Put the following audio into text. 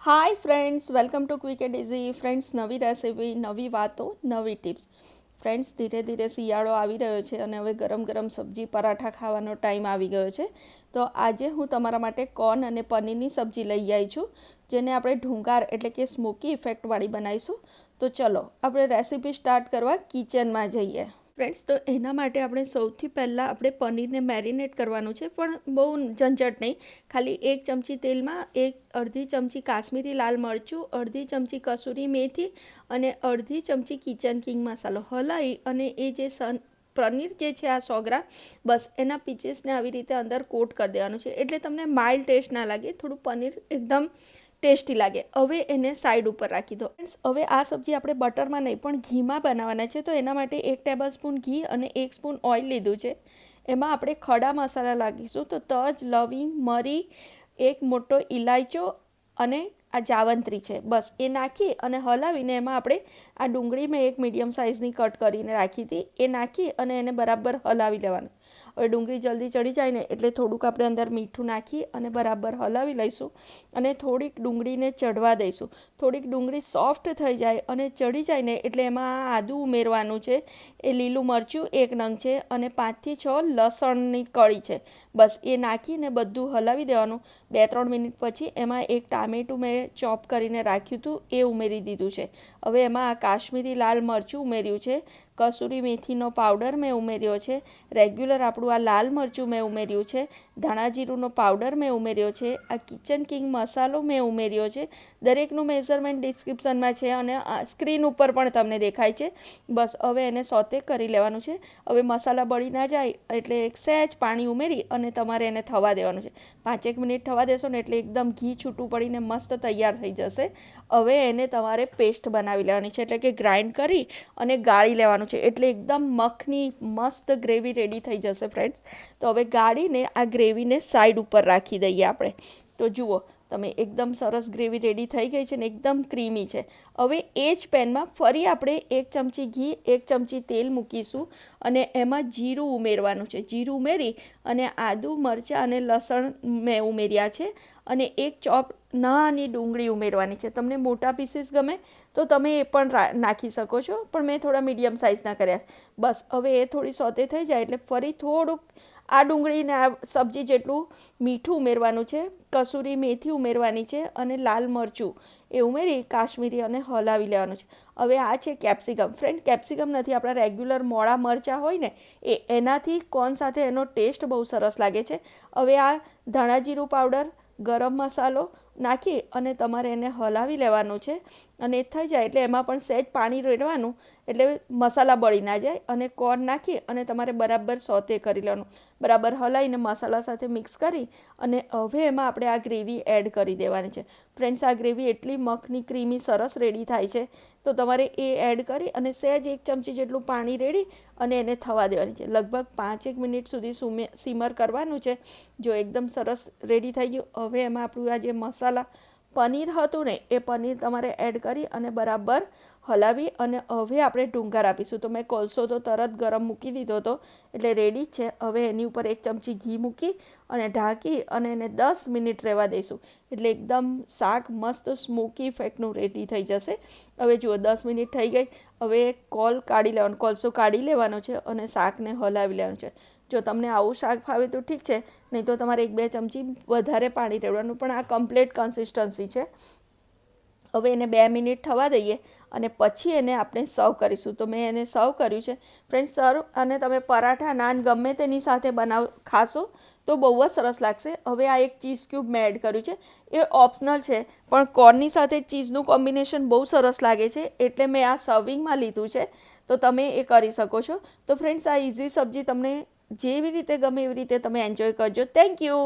Hi friends, welcome to quick and easy. Friends, નવી રેસિપી, નવી વાતો, નવી ટિપ્સ. ફ્રેન્ડ્સ, ધીરે ધીરે શિયાળો આવી રહ્યો છે અને હવે ગરમ ગરમ સબ્જી પરાઠા ખાવાનો ટાઈમ આવી ગયો છે. તો આજે હું તમારા માટે કોર્ન અને પનીરની સબ્જી લઈ આવી છું, જેને આપણે ઢુંગાર એટલે કે સ્મોકી ઇફેક્ટવાળી બનાવીશું. તો ચલો આપણે રેસિપી સ્ટાર્ટ કરવા કિચનમાં જઈએ. ફ્રેન્ડ્સ, તો એના માટે આપણે સૌથી પહેલાં આપણે પનીરને મેરિનેટ કરવાનું છે, પણ બહુ ઝંઝટ નહીં. ખાલી 1 ચમચી તેલમાં અડધી ચમચી કાશ્મીરી લાલ મરચું, અડધી ચમચી કસૂરી મેથી અને અડધી ચમચી કિચન કિંગ મસાલો હલાવી અને એ જે પનીર જે છે આ 100 ગ્રામ, બસ એના પીસીસને આવી રીતે અંદર કોટ કરી દેવાનું છે, એટલે તમને માઇલ્ડ ટેસ્ટ ના લાગે, થોડું પનીર એકદમ ટેસ્ટી લાગે. હવે એને સાઈડ ઉપર રાખી દો. ફ્રેન્ડ્સ, હવે આ સબ્જી આપણે બટરમાં નહીં પણ ઘીમાં બનાવવાના છે, તો એના માટે 1 ટેબલસ્પૂન ઘી અને 1 સ્પૂન ઓઇલ લીધું છે. એમાં આપણે ખડા મસાલા લાગીશું, તો તજ, લવિંગ, મરી, એક મોટો ઇલાયચો અને આ જાવંત્રી છે, બસ એ નાખી અને હલાવીને એમાં આપણે આ ડુંગળી મેં એક મીડિયમ સાઇઝની કટ કરીને રાખી હતી, એ નાખી અને એને બરાબર હલાવી લેવાનું. હવે ડુંગળી જલ્દી ચડી જાય ને એટલે થોડુંક આપણે અંદર મીઠું નાખી અને બરાબર હલાવી લઈશું અને થોડીક ડુંગળીને ચડવા દઈશું. થોડીક ડુંગળી સોફ્ટ થઈ જાય અને ચડી જાય ને એટલે એમાં આદું ઉમેરવાનું છે, એ લીલું મરચું 1 નંગ છે અને 5 થી 6 લસણની કળી છે, બસ એ નાખીને બધું હલાવી દેવાનું. 2-3 મિનિટ પછી એમાં એક ટામેટું મેં ચોપ કરીને રાખ્યું હતું, એ ઉમેરી દીધું છે. હવે એમાં આ કાશ્મીરી લાલ મરચું ઉમેર્યું છે, કસૂરી મેથીનો પાવડર મેં ઉમેર્યો છે, રેગ્યુલર આપણું આ લાલ મરચું મેં ઉમેર્યું છે, ધાણા જીરુંનો પાવડર મેં ઉમેર્યો છે, આ કિચન કિંગ મસાલો મેં ઉમેર્યો છે. દરેકનું મેઝરમેન્ટ ડિસ્ક્રિપ્શનમાં છે અને સ્ક્રીન ઉપર પણ તમને દેખાય છે. બસ હવે એને સોતે કરી લેવાનું છે. હવે મસાલા બળી ના જાય એટલે એક સહેજ પાણી ઉમેરી અને તમારે એને થવા દેવાનું છે. 5-1 મિનિટ થવા દેશો ને એટલે એકદમ ઘી છૂટું પડીને મસ્ત તૈયાર થઈ જશે. હવે એને તમારે પેસ્ટ બનાવી લેવાની છે, એટલે કે ગ્રાઇન્ડ કરી અને ગાળી લેવાનું છે, એટલે એકદમ મખની મસ્ત ગ્રેવી રેડી થઈ જશે. ફ્રેન્ડ્સ, તો હવે ગાળીને આ ગ્રેવીને સાઈડ ઉપર રાખી દઈએ આપણે. તો જુઓ તમે, એકદમ સરસ ગ્રેવી રેડી થઈ ગઈ છે ને એકદમ ક્રીમી છે. હવે એ જ પેનમાં ફરી આપણે 1 ચમચી ઘી, 1 ચમચી તેલ મૂકીશું અને એમાં જીરું ઉમેરવાનું છે. જીરું ઉમેરી અને આદું, મરચાં અને લસણ મેં ઉમેર્યા છે અને એક ચોપ નાની ડુંગળી ઉમેરવાની છે. તમને મોટા પીસીસ ગમે તો તમે એ પણ નાખી શકો છો, પણ મેં થોડા મીડિયમ સાઇઝના કર્યા. બસ હવે એ થોડી સોતે થઈ જાય એટલે ફરી થોડુંક આ ડુંગળીને આ સબ્જી જેટલું મીઠું ઉમેરવાનું છે, કસૂરી મેથી ઉમેરવાની છે અને લાલ મરચું એ ઉમેરી કાશ્મીરી અને હલાવી લેવાનું છે. હવે આ છે કેપ્સિકમ. ફ્રેન્ડ, કેપ્સિકમ નથી, આપણા રેગ્યુલર મોળા મરચાં હોય ને એનાથી કોર્ન સાથે એનો ટેસ્ટ બહુ સરસ લાગે છે. હવે આ ધાણા જીરું પાવડર, ગરમ મસાલો નાખી અને તમારે એને હલાવી લેવાનું છે અને એ થઈ જાય એટલે એમાં પણ સહેજ પાણી રેડવાનું, એટલે મસાલા બળી ના જાય, અને કોર્ન નાખી અને તમારે બરાબર સોતે કરી લેવાનું. બરાબર હલાવીને મસાલા સાથે મિક્સ કરી અને હવે એમાં આપણે આ ગ્રેવી એડ કરી દેવાની છે. ફ્રેન્ડ્સ, આ ગ્રેવી એટલી મખની ક્રીમી સરસ રેડી થાય છે, તો તમારે એ એડ કરી અને સહેજ 1 ચમચી જેટલું પાણી રેડી અને એને થવા દેવાની છે. લગભગ 5-1 મિનિટ સુધી સીમર કરવાનું છે. જો એકદમ સરસ રેડી થઈ ગયું, હવે એમાં આપણું આ જે મસાલા પનીર હતું ને એ પનીર તમારે એડ કરી અને બરાબર હલાવી અને હવે આપણે ઢુંગાર આપીશું. તો મેં કોલસો તો તરત ગરમ મૂકી દીધો હતો, એટલે રેડી જ છે. હવે એની ઉપર 1 ચમચી ઘી મૂકી અને ઢાંકી અને એને 10 મિનિટ રહેવા દઈશું, એટલે એકદમ શાક મસ્ત સ્મોકી ઇફેક્ટનું રેડી થઈ જશે. હવે જુઓ 10 મિનિટ થઈ ગઈ. હવે કોલસો કાઢી લેવાનો છે અને શાકને હલાવી લેવાનું છે. જો તમને આવું શાક ફાવે તો ઠીક છે, નહીં તો તમારે 1-2 ચમચી વધારે પાણી રેડવાનું, પણ આ કમ્પ્લીટ કન્સિસ્ટન્સી છે. હવે એને 2 મિનિટ થવા દઈએ અને પછી એને આપણે સર્વ કરીશું. તો મેં એને સર્વ કર્યું છે. ફ્રેન્ડ્સ, સર્વ અને તમે પરાઠા, નાન ગમે તેની સાથે ખાશો તો બહુ જ સરસ લાગશે. હવે આ એક ચીઝ ક્યુબ મેં એડ કર્યું છે, એ ઓપ્શનલ છે, પણ કોર્નની સાથે ચીઝનું કોમ્બિનેશન બહુ સરસ લાગે છે, એટલે મેં આ સર્વિંગમાં લીધું છે. તો તમે એ કરી શકો છો. તો ફ્રેન્ડ્સ, આ ઇઝી સબ્જી તમને જેવી રીતે ગમે એવી રીતે તમે એન્જોય કરજો. Thank you.